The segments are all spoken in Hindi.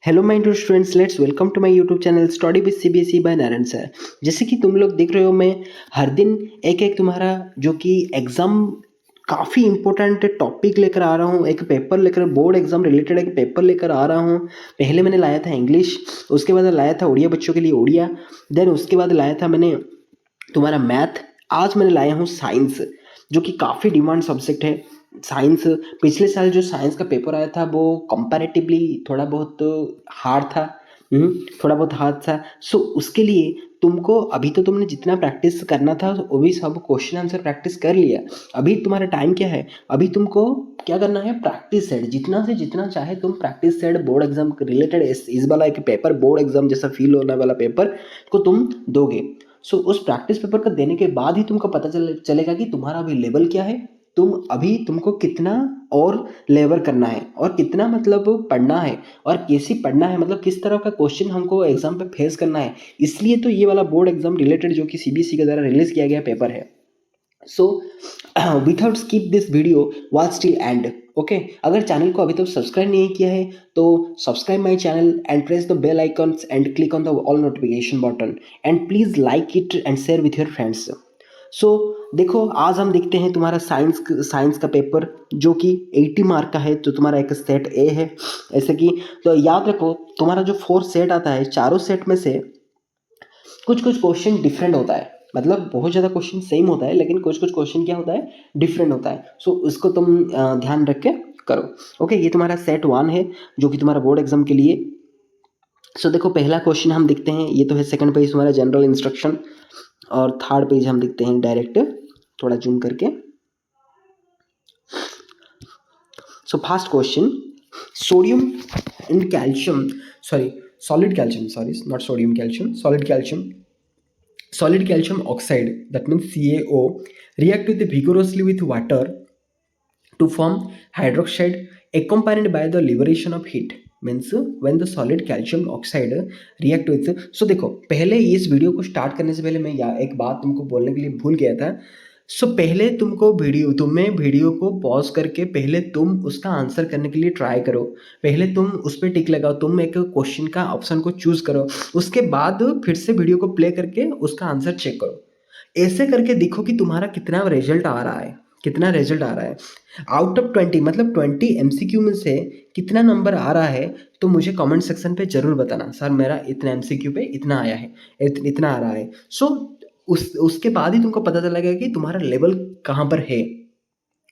Hello my dear students, let's welcome to my YouTube channel study with CBSE by Narayan sir. जैसे कि तुम लोग देख रहे हो, मैं हर दिन एक एक तुम्हारा जो कि एग्ज़ाम काफ़ी इंपॉर्टेंट टॉपिक लेकर आ रहा हूँ। एक पेपर लेकर, बोर्ड एग्जाम रिलेटेड एक पेपर लेकर आ रहा हूँ। पहले मैंने लाया था इंग्लिश, उसके बाद लाया था उड़िया बच्चों के लिए उड़िया, देन उसके बाद लाया था मैंने तुम्हारा मैथ। आज मैंने लाया हूँ साइंस, जो कि काफ़ी डिमांड सब्जेक्ट है। साइंस, पिछले साल जो साइंस का पेपर आया था वो कंपैरेटिवली थोड़ा बहुत हार्ड था। थोड़ा बहुत हार्ड था। सो उसके लिए तुमको अभी तो तुमने जितना प्रैक्टिस करना था वो भी सब क्वेश्चन आंसर प्रैक्टिस कर लिया। अभी तुम्हारा टाइम क्या है? अभी तुमको क्या करना है? प्रैक्टिस सेट जितना से जितना चाहे तुम practice set board exam related इस वाला एक पेपर, बोर्ड एग्जाम जैसा फील होने वाला पेपर को तुम दोगे। सो उस प्रैक्टिस पेपर को देने के बाद ही तुमको पता चलेगा कि तुम्हारा अभी लेवल क्या है। तुमको कितना और लेवर करना है और कितना मतलब पढ़ना है और कैसे पढ़ना है, मतलब किस तरह का क्वेश्चन हमको एग्जाम पे फेस करना है। इसलिए तो ये वाला बोर्ड एग्जाम रिलेटेड जो कि सीबीएसई के द्वारा रिलीज किया गया पेपर है। So without skip this video watch till end. Okay, अगर चैनल को अभी तक सब्सक्राइब नहीं किया है तो subscribe my channel and press the bell icons and click on the all notification button and please like it and share with your friends. So देखो, आज हम देखते हैं तुम्हारा साइंस का पेपर जो कि 80 मार्क का है। तो तुम्हारा एक सेट ए है ऐसे कि, तो याद रखो तुम्हारा जो 4 सेट आता है, चारों सेट में से कुछ कुछ क्वेश्चन डिफरेंट होता है। मतलब बहुत ज़्यादा क्वेश्चन सेम होता है लेकिन कुछ कुछ क्वेश्चन क्या होता है, डिफरेंट होता है। सो उसको तुम ध्यान रख के करो। ओके, ये तुम्हारा सेट 1 है जो कि तुम्हारा बोर्ड एग्जाम के लिए। सो देखो, पहला क्वेश्चन हम देखते हैं, ये तो है सेकंड पेज तुम्हारा जनरल इंस्ट्रक्शन, और थर्ड पेज हम देखते हैं डायरेक्ट, थोड़ा जूम करके। So first question, sodium and calcium, sorry solid calcium, sorry not sodium calcium, solid calcium oxide, that means CaO, react with vigorously with water to form hydroxide accompanied by the liberation of heat, means when the solid calcium oxide react with। so देखो, पहले इस वीडियो को स्टार्ट करने से पहले मैं एक बात तुमको बोलने के लिए भूल गया था। पहले तुम्हें वीडियो को पॉज करके पहले तुम उसका आंसर करने के लिए ट्राई करो। पहले तुम उस पर टिक लगाओ, तुम एक क्वेश्चन का ऑप्शन को चूज करो, उसके बाद फिर से वीडियो को प्ले करके उसका आंसर चेक करो। ऐसे करके देखो कि तुम्हारा कितना रिजल्ट आ रहा है, कितना रिजल्ट आ रहा है। आउट ऑफ 20, मतलब 20 एमसीक्यू में से कितना नंबर आ रहा है, तो मुझे कमेंट सेक्शन पे जरूर बताना, सर मेरा इतना एमसीक्यू पे इतना आया है, इतना आ रहा है। उसके बाद ही तुमको पता चलेगा कि तुम्हारा लेवल कहाँ पर है।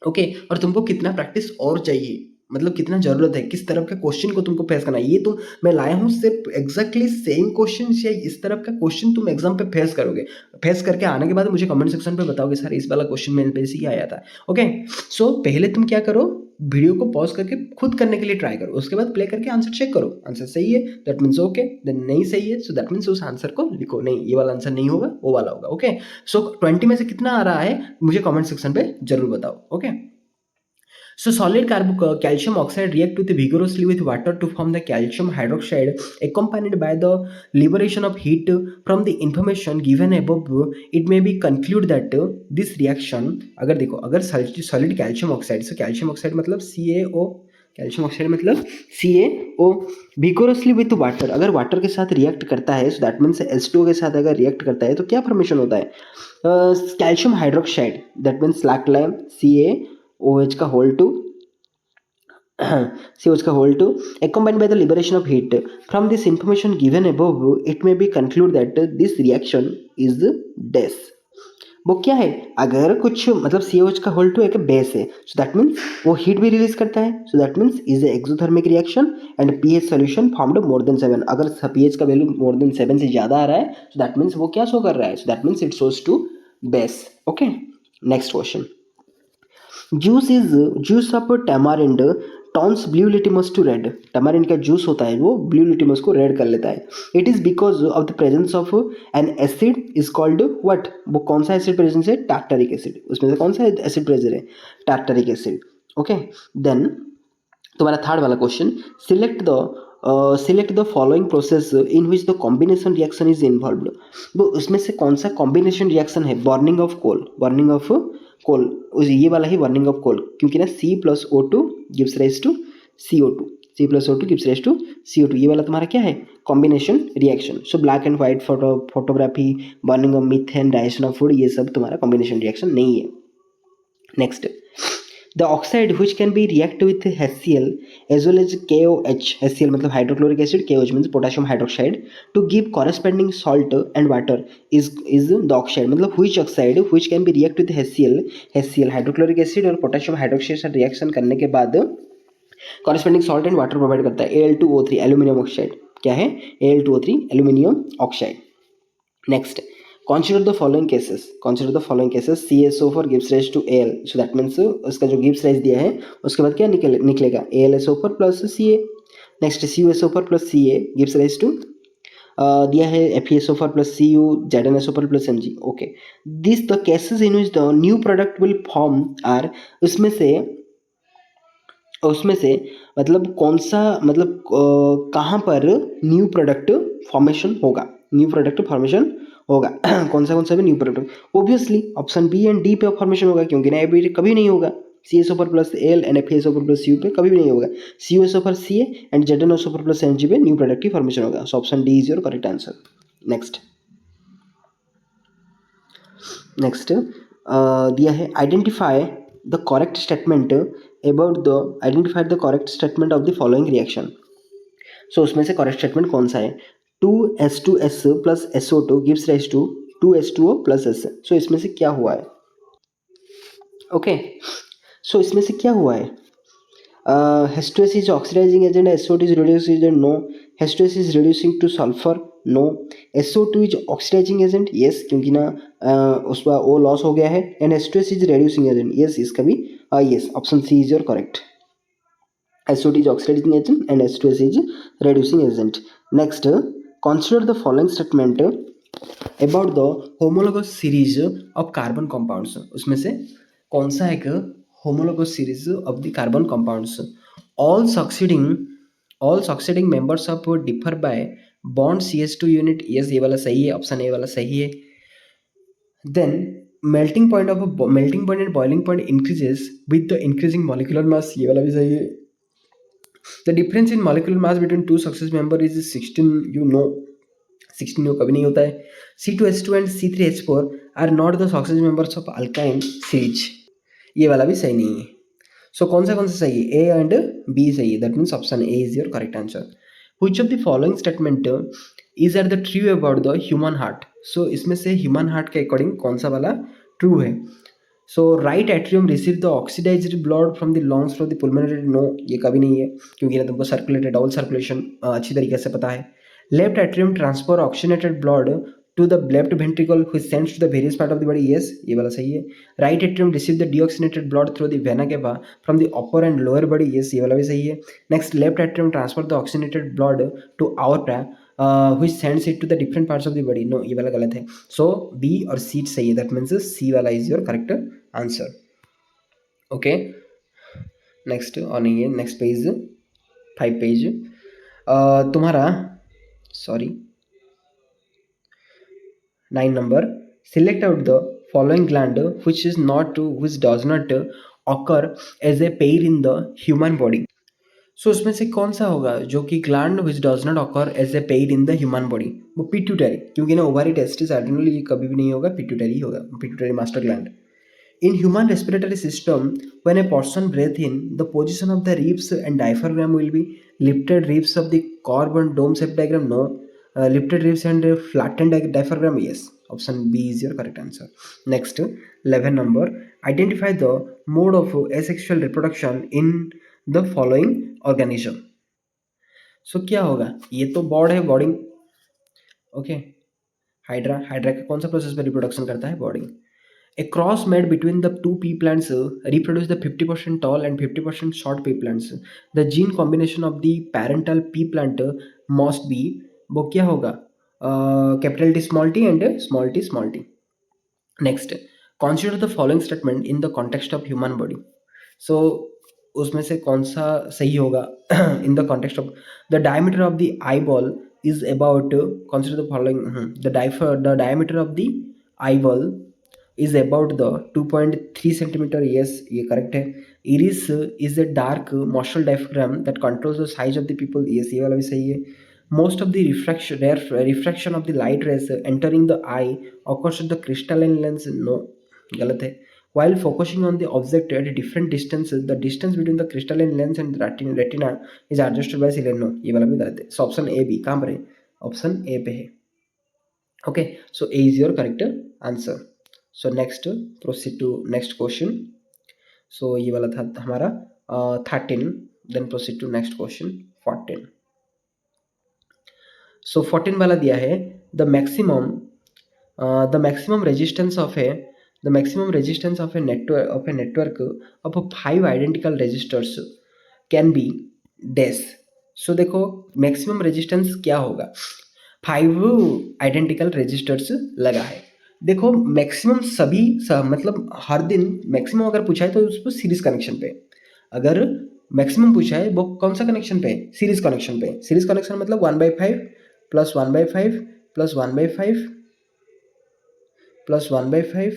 ओके, और तुमको कितना प्रैक्टिस और चाहिए, मतलब कितना जरूरत है, किस तरह का क्वेश्चन को तुमको फेस करना है। ये तो मैं लाया हूँ सिर्फ एग्जैक्टली सेम क्वेश्चन या इस तरह का क्वेश्चन तुम एग्जाम पे फेस करोगे। फेस करके आने के बाद मुझे कमेंट सेक्शन पे बताओगे सर इस वाला क्वेश्चन मेरे पे से ही आया था। ओके, सो पहले तुम क्या करो, वीडियो को पॉज करके खुद करने के लिए ट्राई करो, उसके बाद प्ले करके आंसर चेक करो। आंसर सही है दैट मीन्स ओके, देन नहीं सही है सो दैट मीन्स उस आंसर को लिखो, नहीं ये वाला आंसर नहीं होगा, वो वाला होगा। ओके, सो 20 में से कितना आ रहा है मुझे कमेंट सेक्शन पे जरूर बताओ। Okay, so solid calcium oxide react with vigorously with water to form the calcium hydroxide accompanied by the liberation of heat. From the information given above, it may be conclude that this reaction, अगर देखो, अगर solid calcium oxide, so calcium oxide मतलब CaO, कैल्शियम ऑक्साइड मतलब CaO, vigorously with water, अगर वाटर के साथ रिएक्ट करता है, सो दैट मीन्स H2O के साथ अगर रिएक्ट करता है तो क्या फॉर्मेशन होता है? Calcium hydroxide, that means slack lime CaOH का होल टू COH का whole to accompanied by the liberation of heat. From this information given above, it may be conclude that this reaction is dash. वो क्या है? अगर कुछ मतलब COH का होल टू एक बेस है, सो दैट मीन्स वो हीट भी रिलीज करता है, so that means is exothermic reaction and pH solution formed more than 7। अगर पीएच का वैल्यू मोर देन 7 से ज्यादा आ रहा है, सो दैट मीन्स वो क्या शो कर रहा है, so that means it shows to base. Okay, next question, juice of tamarind turns blue litmus to red. Tamarind का जूस होता है वो ब्लू लिटिमस को रेड कर लेता है। It is because of the presence of N acid is called what. वो कौन सा एसिड प्रेजेंस है? Tartaric acid. उसमें से कौन सा एसिड प्रेजेंट है? Tartaric acid. ओके, देन तुम्हारा थर्ड वाला question, select the following process in which the combination reaction is involved. वो उसमें से कौन सा कॉम्बिनेशन रिएक्शन है? बर्निंग ऑफ कोल, ये वाला ही बर्निंग ऑफ कोल, क्योंकि ना C+O2 gives rise to CO2। C+O2 gives rise to CO2. ये वाला तुम्हारा क्या है, combination reaction. So black and white photography, burning of methane, digestion of food, ये सब तुम्हारा कॉम्बिनेशन रिएक्शन नहीं है. Next, the oxide which can be react with HCl as well as KOH. HCl मतलब hydrochloric acid, KOH means potassium hydroxide, to give corresponding salt and water is the oxide. मतलब which oxide which can be react with HCl hydrochloric acid और potassium hydroxide से reaction करने के बाद corresponding salt and water provide करता है, Al2O3 aluminium oxide. क्या है, Al2O3 aluminium oxide. Next, consider the following cases. CaSO4 gives rise to Al. So that means उसका जो gives rise दिया है उसके बाद क्या निकलेगा, AlSO4 plus Ca. Next, CuSO4 plus Ca gives rise to दिया है FeSO4 plus Cu, ZnSO4 plus Mg. Okay, these the cases in which the new product will form are, उसमें से मतलब कौन सा, मतलब कहाँ पर न्यू प्रोडक्ट फॉर्मेशन होगा, कौन सा भी new product. Obviously option B and D पे फॉर्मेशन होगा, क्योंकि ना अभी कभी नहीं होगा. CaSO4 plus Al and FeSO4 plus Cu पे कभी भी नहीं होगा. CuSO4 Ca and ZnSO4 plus Mg पे न्यू प्रोडक्ट की फॉर्मेशन होगा. So option D is your correct answer. Next दिया है identify the correct statement of the following reaction. So उसमें से करेक्ट स्टेटमेंट कौन सा है, 2H2S plus SO2 gives rise to 2H2O plus S. So इसमें से क्या हुआ है, ओके. सो इसमें से क्या हुआ है, H2S is oxidizing agent, SO2 is reducing agent, no. H2S is reducing to sulfur, no. SO2 is oxidizing agent, yes, क्योंकि ना उसका O लॉस हो गया है. And H2S is reducing agent, yes, इसका भी yes, option C is your correct. SO2 is oxidizing agent and H2S is reducing agent. Next, consider the following statement about the homologous series of carbon compounds. उसमें से कौन सा एक homologous series of the carbon compounds? All succeeding members of differ by bond CH2 unit. Yes, ये वाला सही है, ऑप्शन ए वाला सही है. Then melting point and boiling point increases with the increasing molecular mass. ये वाला भी सही है. The difference in molecular mass between two successive member is 16. 16 कभी नहीं होता है. C2H2 and C3H4 are not the successive members of alkyne series. ये वाला भी सही नहीं है. सो कौन सा सही है, ए एंड बी सही है. That means option A is your correct answer. Which of the following statement is are the true about the human heart. So इसमें से ह्यूमन हार्ट के अकॉर्डिंग कौन सा वाला ट्रू है. So right atrium receive the oxidized blood from the lungs from the pulmonary. No, ये कभी नहीं है, क्योंकि ना तुमको सर्कुलेटेड डबल सर्कुलेशन अच्छी तरीके से पता है. Left atrium transfer oxygenated blood to the left ventricle which sends to the various part of the body. Yes, ये वाला सही है. Right atrium receive the deoxygenated blood through the vena cava from the upper and lower body. Yes, ये वाला भी सही है. Next, left atrium transfer the oxygenated blood to aorta which sends it to the different parts of the body. No, ये वाला गलत है. So B और C सही है. That means C वाला is your correct answer. Okay. Next और नहीं है. Next page 5 page तुम्हारा sorry 9 number, select out the following gland which does not occur as a pair in the human body. सो उसमें से कौन सा होगा जो कि gland which does not occur as a pair in the human body? वो पिट्यूटरी, क्योंकि ना ओवरी टेस्टिस एड्रेनल ये कभी भी नहीं होगा, पिट्यूटरी होगा, pituitary master gland. In human respiratory system, when a person breathes in, the position of the ribs and diaphragm will be lifted ribs of the curve and dome shape diagram. No. Lifted ribs and flattened diaphragm. Yes, option B is your correct answer. Next, 11 number, identify the mode of asexual reproduction in the following organism. So क्या होगा, ये तो बॉड है, बॉडिंग. ओके, हाइड्रा का कौन सा प्रोसेस में रिप्रोडक्शन करता है, bonding. A cross made between the two pea plants reproduce the 50% tall and 50% short pea plants. The gene combination of the parental pea plant must be, वो क्या होगा, capital T small T and small T. Next, consider the following statement in the context of human body. So उसमें से कौन सा सही होगा in the context of the diameter of the eyeball is about, consider the following, the diameter of the eyeball is about the 2.3 centimeter. Yes, ये करेक्ट है. Iris is a dark muscular diaphragm that controls the size of the pupil, yes ये वाला भी सही है. Most of the refraction of the light rays entering the eye occurs at the crystalline lens, no गलत है. While focusing on the object at different distances, the distance between the crystalline lens and retina is adjusted by seleno, ये वाला भी गलत है. सो ऑप्शन ए बी कहाँ पर है? ऑप्शन ए पे है. Okay, so A is your correct answer. So next proceed to next question. So ये वाला था हमारा 13. Then proceed to next question 14. So 14 वाला दिया है the maximum resistance of a network of 5 identical resistors can be dash. सो देखो मैक्सिमम रेजिस्टेंस क्या होगा, 5 आइडेंटिकल रेजिस्टर्स लगा है. देखो मैक्सिमम मतलब हर दिन मैक्सिमम अगर पूछा है तो उसको सीरीज कनेक्शन पे, अगर मैक्सिमम पूछा है वो कौन सा कनेक्शन पे? सीरीज कनेक्शन पे. सीरीज कनेक्शन मतलब 1/5 plus 1/5 plus 1/5 plus 1/5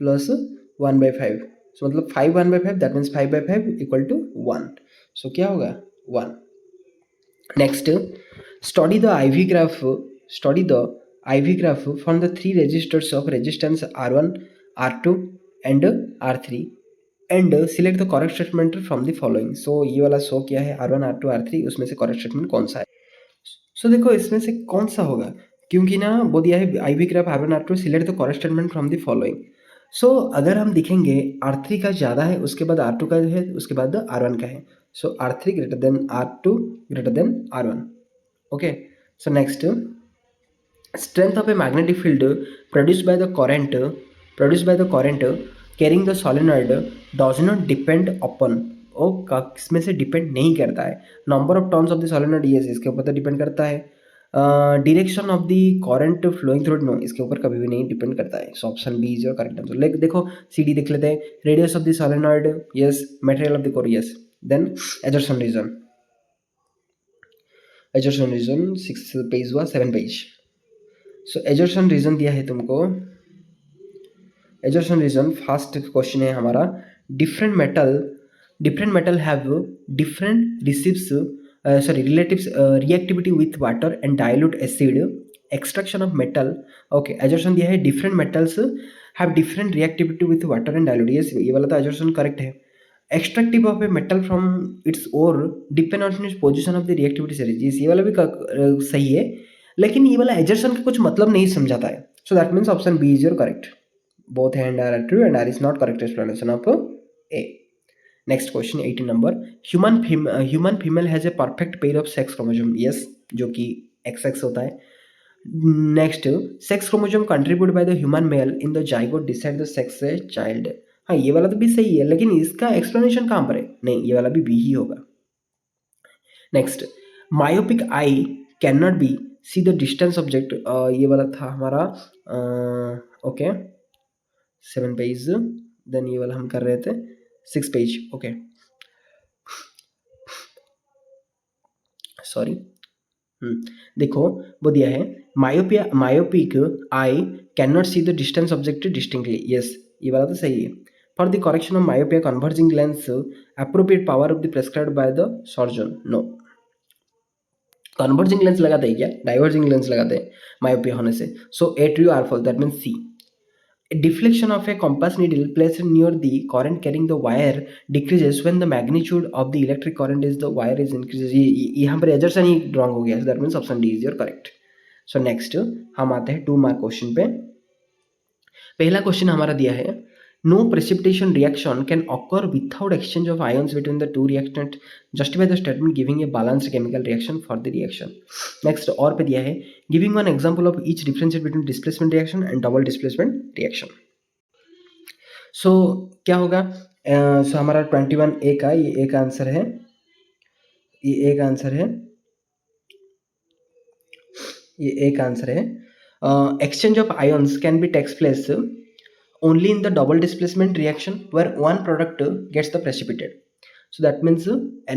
plus 1/5. So मतलब 5 1/5, that means 5/5 equal to 1. So क्या होगा? 1. Next, study the IV graph from the 3 resistors of resistance R1 R2 and R3 and select the correct statement from the following. So ये वाला शो किया है R1 R2 R3, उसमें से करेक्ट स्टेटमेंट कौन सा है? सो देखो इसमें से कौन सा होगा, क्योंकि ना वो दिया है IV graph R1 R2 select the correct statement from the following. So अगर हम देखेंगे R3 का ज़्यादा है, उसके बाद R2 का है, उसके बाद R1 का है. सो R3 greater than R2 greater than R1. Okay, so next, strength of a magnetic field produced by the current carrying the solenoid does not depend upon, oh इसमें से डिपेंड नहीं करता है. Number of turns of the solenoid, yes इसके ऊपर तो डिपेंड करता है. Direction of the current flowing through, no इसके ऊपर कभी भी नहीं डिपेंड करता है. So option B is your correct answer. Like देखो CD देख लेते हैं. Radius of the solenoid, yes. Material of the core, yes. Then assertion reason 6 page हुआ 7 पेज. सो एजर्सन रीजन दिया है तुमको. एजर्सन रीजन फर्स्ट क्वेश्चन है हमारा, different metal have different relative reactivity with water and dilute acid. Extraction of metal, okay. Assertion दिया है different metals have different reactivity with water and dilute, yes ये वाला तो एजर्सन करेक्ट है. Extractive of a metal from its ore depend on its position of the reactivity series, ये वाला भी सही है, लेकिन ये वाला एजर्सन का कुछ मतलब नहीं समझाता है. So that means option B is your correct. Both hand are true and R is not correct explanation of A. Next question 18 number, human female has a perfect pair of sex chromosome, yes जो कि XX होता है. Next, sex chromosome contribute by the human male in the zygote decide the sex child. हाँ ये वाला तो भी सही है, लेकिन इसका एक्सप्लेनेशन कहाँ पर है? नहीं ये वाला भी बी ही होगा. Next, myopic eye can not be see the distance object, ये वाला था हमारा ओके 7 पेज. देन ये वाला हम कर रहे थे 6 पेज. Okay sorry. देखो वो दिया है myopic eye can not see the distance object distinctly, yes ये वाला तो सही है. For the correction of myopia converging lens appropriate power of the prescribed by the surgeon, no. Converging lens लगाते हैं क्या? डाइवर्जिंग लेंस लगाते हैं मायोपिया होने से. So A true or false, that means C. Deflection of a compass needle placed near the current carrying the wire decreases when the magnitude of the electric current is the wire is increases. यहाँ पर एजर्सन ही रॉन्ग हो गया, that means option D is your correct. So next हम आते हैं 2 मार्क क्वेश्चन पे. पहला क्वेश्चन हमारा दिया है, no precipitation reaction can occur without exchange of ions between the two reactants. Justify the statement giving a balanced chemical reaction for the reaction. Next और पे दिया है, giving one example of each differentiate between displacement reaction and double displacement reaction. सो क्या होगा? सो हमारा 21A का ये एक आंसर है, ये एक आंसर है, ये एक आंसर है. Exchange of ions can be takes place only in the double displacement reaction where one product gets the precipitated. So that means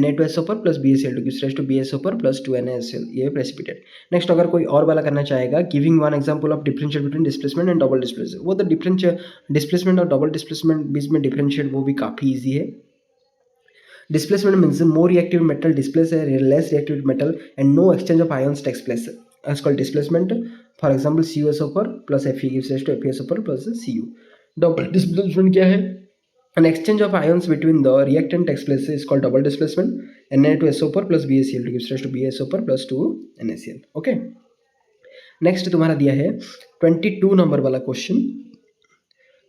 Na2SO पर plus BaCl2 gives rise to BaSO पर प्लस 2NaCl, ये precipitate. नेक्स्ट अगर कोई और वाला करना चाहेगा, giving one example of differentiate between displacement and double displacement, वो तो डिस्प्लेसमेंट और डबल डिस्प्लेसमेंट बीच में डिफरेंशिएट वो भी काफ़ी ईजी है. Displacement means more reactive metal displace a less reactive metal and no exchange of ions takes place. That's called displacement. For example, CuSO पर plus Fe gives rise to FeSO पर plus Cu. Double displacement क्या है? An exchange of ions between the reactant takes place is called double displacement. Na2SO पर plus BaCl2 gives rise to BaSO पर plus 2 NaCl. Okay. नेक्स्ट तुम्हारा दिया है 22 नंबर वाला क्वेश्चन.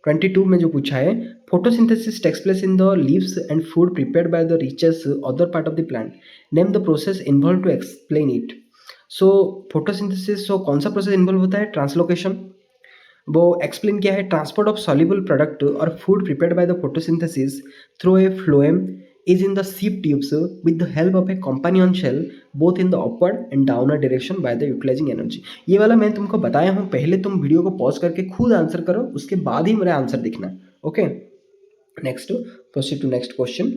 22 में जो पूछा है, photosynthesis takes place in the leaves and food prepared by the reaches other part of the plant, name the process involve to explain it. So photosynthesis, so कौन सा प्रोसेस इन्वॉल्व होता है? ट्रांसलोकेशन. वो एक्सप्लेन किया है, ट्रांसपोर्ट ऑफ सॉल्युबल प्रोडक्ट और food prepared by the photosynthesis through a phloem is in the sieve tubes with the help of a companion shell both in the upward and downward direction by the utilizing energy. ये वाला मैं तुमको बताया हूँ, पहले तुम वीडियो को पॉज करके खुद आंसर करो, उसके बाद ही मेरा आंसर दिखना. Okay. Next, proceed to next question.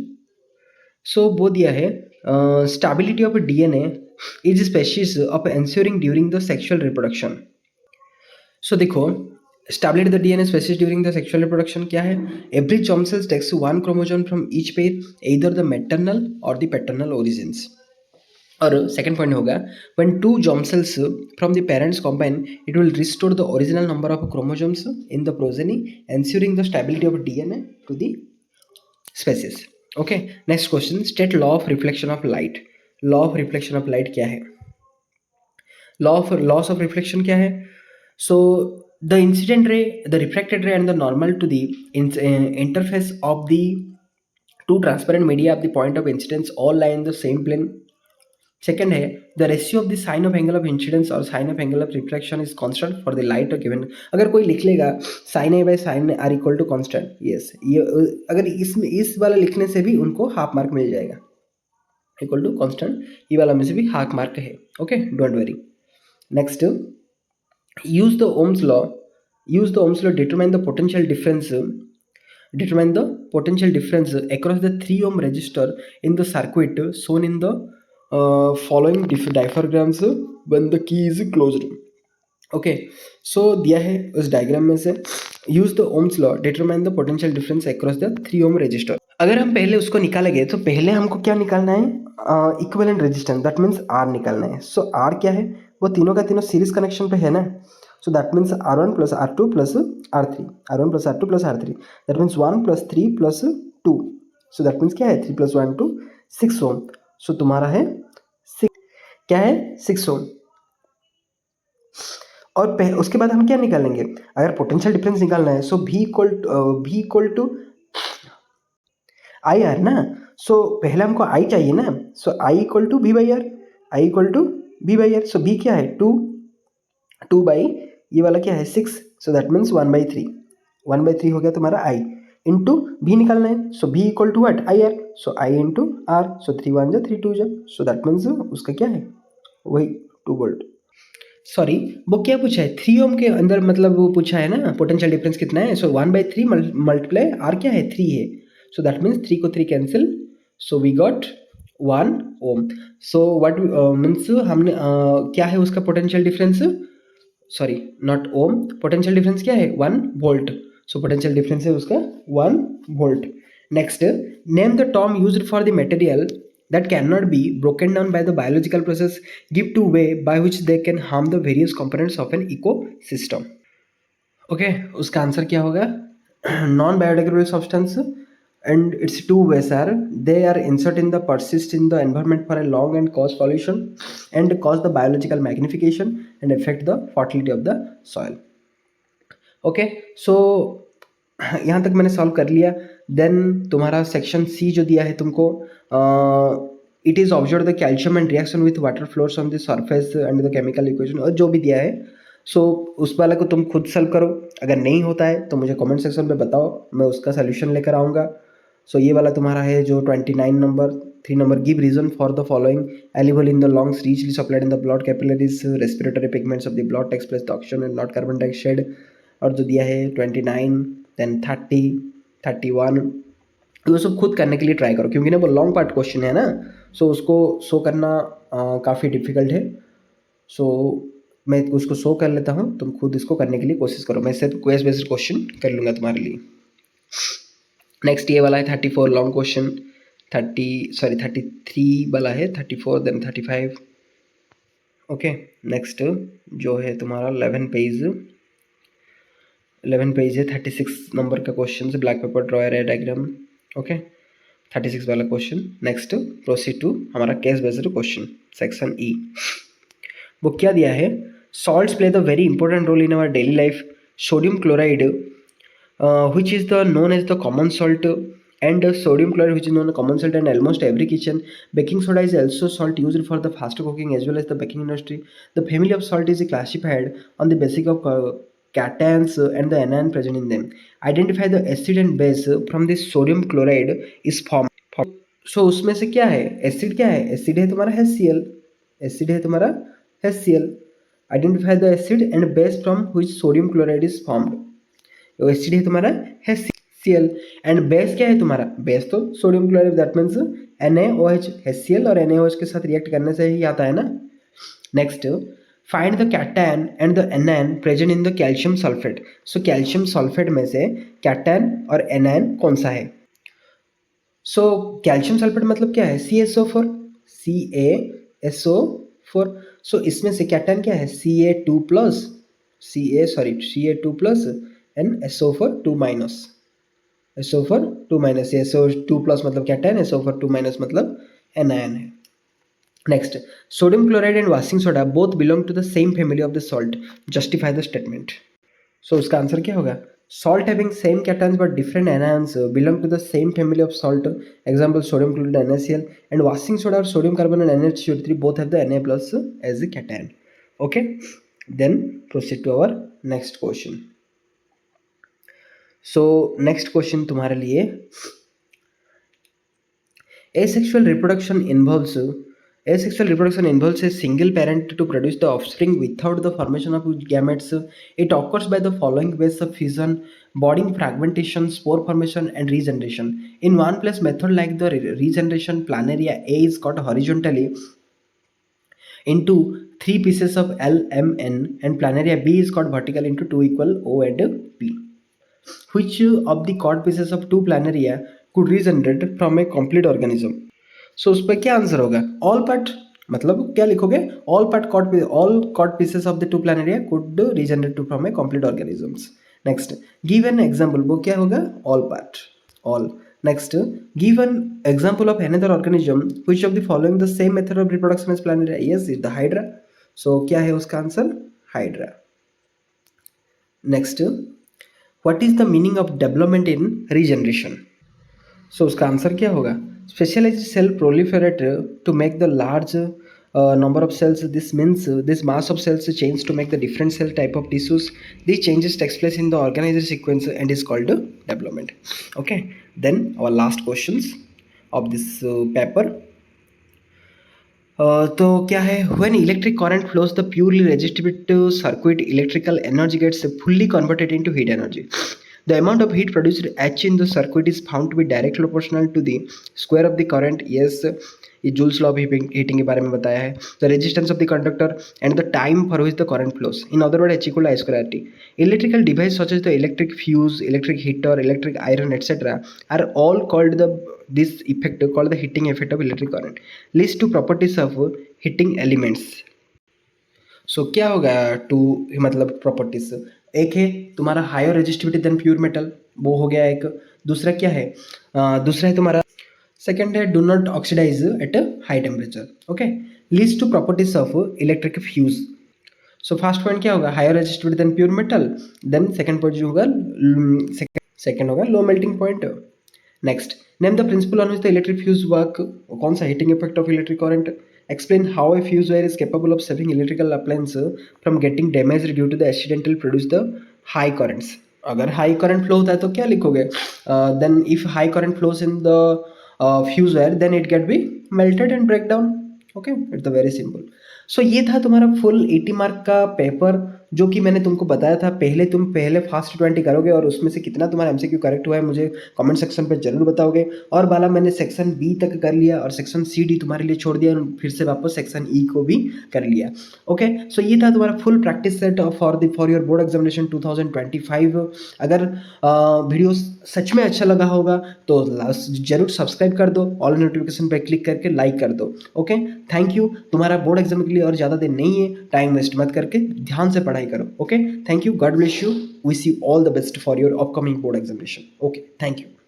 So वो दिया है, stability of DNA is species of ensuring during the sexual reproduction. So देखो, stability the DNA species during the sexual reproduction क्या है? Every germ cell takes one chromosome from each pair, either the maternal or the paternal origins. और सेकेंड पॉइंट होगा, when two germ cells from the parents combine, it will restore the original number of chromosomes in the progeny, ensuring the stability of DNA to the species. Okay. Next question, state law of reflection of light. Law of reflection of light क्या है? Laws of reflection क्या है? So the incident ray, the refracted ray and the normal to the interface of the two transparent media at the point of incidence all lie in the same plane. Second है, the ratio of the sine of angle of incidence or sine of angle of refraction is constant for the light or given. अगर कोई लिख लेगा sin A by sin R equal to constant, yes, ये अगर इसमें इस वाला लिखने से भी उनको हाफ मार्क मिल जाएगा. इक्वल टू कॉन्स्टेंट, ये वाला में से भी हाफ मार्क है. Okay, don't worry. Next, use the Ohm's law. Determine the potential difference across the 3 ohm resistor in the circuit shown in the following diagrams when the key is closed. Okay. So दिया है उस डायग्राम में से, use the ohm's law, determine the potential difference across the 3 ohm resistor. अगर हम पहले उसको निकालेंगे तो पहले हमको क्या निकालना है? Equivalent resistance, that means R निकालना है. सो आर क्या है? वो तीनों का तीनों सीरीज कनेक्शन पे है ना. सो that means R1 plus R2 plus R3, R1 plus R2 plus R3, that means 1 plus 3 plus 2. So that means क्या है? 3 प्लस 1 2, 6 ओम. सो तुम्हारा है 6, क्या है? 6 ओम. और उसके बाद हम क्या निकालेंगे? अगर पोटेंशियल डिफरेंस निकालना है, so V equal to I R ना. सो पहले हमको I चाहिए ना. So I equal to V by R, I equal to V by R. So V क्या है? 2 बाई ये वाला क्या है? 6. सो दैट मीन्स 1/3. 1/3 हो गया तुम्हारा I इंटू V निकालना है. So V equal to what? I R. So I into R. So 3 1 जा 3 2 जा. सो दैट मीन्स उसका क्या है? वही 2 वोल्ट. सॉरी, वो क्या पूछा है? 3 ओम के अंदर, मतलब वो पूछा है ना पोटेंशियल डिफरेंस कितना है. सो 1/3 मल्टीप्लाई आर क्या है? 3 है. सो दैट मीन्स 3 को 3 cancel. So we got 1 ohm. So what means हमने क्या है उसका potential difference? Sorry, not ohm. Potential difference क्या है? 1 वोल्ट. सो पोटेंशियल डिफरेंस है उसका 1 volt. Next, name the term used for the material that cannot be broken down by the biological process, give to way by which they can harm the various components of an ecosystem. Okay, उसका आंसर क्या होगा? Non biodegradable substance and its two ways are, they are insert in the persist in the environment for a long and cause pollution and cause the biological magnification and affect the fertility of the soil. Okay, so यहाँ तक मैंने सॉल्व कर लिया. देन तुम्हारा सेक्शन सी जो दिया है तुमको, it is observe the calcium and reaction with water floors on the surface and the chemical equation, और जो भी दिया है. सो उस वाला को तुम खुद सॉल्व करो. अगर नहीं होता है तो मुझे कमेंट सेक्शन में बताओ, मैं उसका सोल्यूशन लेकर आऊँगा. सो ये वाला तुम्हारा है जो 29 number, 3 number, give reason for the following. Alveoli in the lungs richly supplied in the blood capillaries, respiratory pigments of the blood takes place the oxygen and not carbon dioxide. और जो दिया है 29, देन 30, 31, वो सब खुद करने के लिए ट्राई करो, क्योंकि ना वो लॉन्ग पार्ट क्वेश्चन है ना, सो उसको शो करना काफ़ी डिफिकल्ट है। सो मैं उसको शो कर लेता हूँ, तुम खुद इसको करने के लिए कोशिश करो, मैं सिर्फ क्वेश्चन बेस्ड क्वेश्चन कर लूँगा तुम्हारे लिए। नेक्स्ट ये वाला है 34 लॉन्ग क्वेश्चन, 33 वाला है, 34 देन 35। ओके, नेक्स्ट जो है तुम्हारा 11 पेज है, 36 नंबर का क्वेश्चन है, black paper draw a ray diagram. Okay, 36 वाला क्वेश्चन। नेक्स्ट प्रोसीड टू हमारा case based question section E. वो क्या दिया है, salts play the very important role in our daily life. Sodium chloride which is the known as the common salt, and sodium chloride which is known as common salt in almost every kitchen. Baking soda is also salt used for the faster cooking as well as the baking industry. The family of salt is classified on the basis of cations and the anion present in them. Identify the acid and base from the sodium chloride is formed. So उसमें से क्या है, एसिड क्या है, एसिड है तुम्हारा HCl, एसिड है तुम्हारा HCl. Identify the acid and base from which sodium chloride is formed. तो एसिड है तुम्हारा HCl, एंड बेस क्या है तुम्हारा, बेस तो sodium chloride, that means NaOH, HCl और NaOH के साथ रिएक्ट करने से ही आता है ना। Next, find the cation and the anion present in the calcium sulphate. So calcium sulphate में से कैटायन और एनायन कौन सा है। सो कैल्शियम सल्फेट मतलब क्या है, CaSO4, CaSO4। सो इसमें से कैटायन क्या है, Ca2 plus, Ca2 plus and SO4 2 minus, SO4 2 minus, SO2 plus मतलब कैटायन, SO4 2 माइनस मतलब एनायन है। Next, sodium chloride and washing soda both belong to the same family of the salt, justify the statement. So उसका आंसर क्या होगा, salt having same cations but different anions belong to the same family of salt. Example, sodium chloride NaCl, and washing soda or sodium carbonate NaCO3 both have the Na plus as a cation. Okay, then proceed to our next question. So next question तुम्हारे लिए, asexual reproduction involves a single parent to produce the offspring without the formation of gametes. It occurs by the following ways of fission: budding, fragmentation, spore formation, and regeneration. In one place method like the regeneration, planaria A is cut horizontally into 3 pieces of LMN, and planaria B is cut vertically into 2 equal O and P. Which of the cut pieces of 2 planaria could regenerate from a complete organism? सो उस पर क्या आंसर होगा, ऑल पार्ट, मतलब क्या लिखोगे, all part caught, all caught pieces of the two planaria could regenerate to from a complete organisms. Next, give an example, वो क्या होगा, all part, all. Next, give an example of another organism which of the following the same method of reproduction as planaria, yes is the hydra. सो क्या है उसका आंसर, hydra. Next, what is the meaning of development in regeneration. So उसका आंसर क्या होगा, specialized cell proliferate to make the large number of cells. This means this mass of cells change to make the different cell type of tissues. These changes takes place in the organizer sequence and is called development. Okay, then our last questions of this paper. तो क्या है, when electric current flows the purely resistive circuit, electrical energy gets fully converted into heat energy. The amount of heat produced H in the circuit is found to be directly proportional to the square of the current. Yes, ये जूल्स लॉ ऑफ हीटिंग के बारे में बताया है। The resistance of the conductor and the time for which the current flows, in other word H equal to I square RT. Electrical device such as the electric fuse, electric heater, electric iron, etc. are all called this effect called the heating effect of electric current. List two properties of heating elements. So क्या होगा, टू मतलब प्रॉपर्टीज, एक है तुम्हारा higher resistivity than pure metal, वो हो गया एक। दूसरा क्या है, दूसरा है तुम्हारा, सेकंड है do not oxidize at high temperature. Okay, list two properties of electric fuse. So first point क्या होगा, higher resistivity than pure metal, then second point जो होगा, सेकंड होगा low melting point. Next, name the principle on which the electric fuse work, कौन सा heating effect of electric current. Explain how a fuse wire is capable of saving electrical appliance from getting damaged due to the accidental produce the high currents. अगर high current flow होता है तो क्या लिखोगे, then if high current flows in the fuse wire then it get be melted and break down. Okay, it's the very simple. So ये था तुम्हारा फुल 80 मार्क का पेपर जो कि मैंने तुमको बताया था, तुम पहले फास्ट 20 करोगे और उसमें से कितना तुम्हारा एमसीक्यू करेक्ट हुआ है मुझे कमेंट सेक्शन पे जरूर बताओगे। और बाला मैंने सेक्शन बी तक कर लिया और सेक्शन सी डी तुम्हारे लिए छोड़ दिया और फिर से वापस सेक्शन ई को भी कर लिया। ओके, सो ये था तुम्हारा full practice set for your board examination 2025। अगर वीडियो सच में अच्छा लगा होगा तो जरूर सब्सक्राइब कर दो, ऑल नोटिफिकेशन पर क्लिक करके लाइक कर दो। Okay, thank you. तुम्हारा बोर्ड एग्जाम के लिए और ज़्यादा दिन नहीं है, टाइम वेस्ट मत करके ध्यान से पढ़ाई करो। Okay, thank you, God bless you, wish you all the best for your upcoming board examination. Okay, thank you.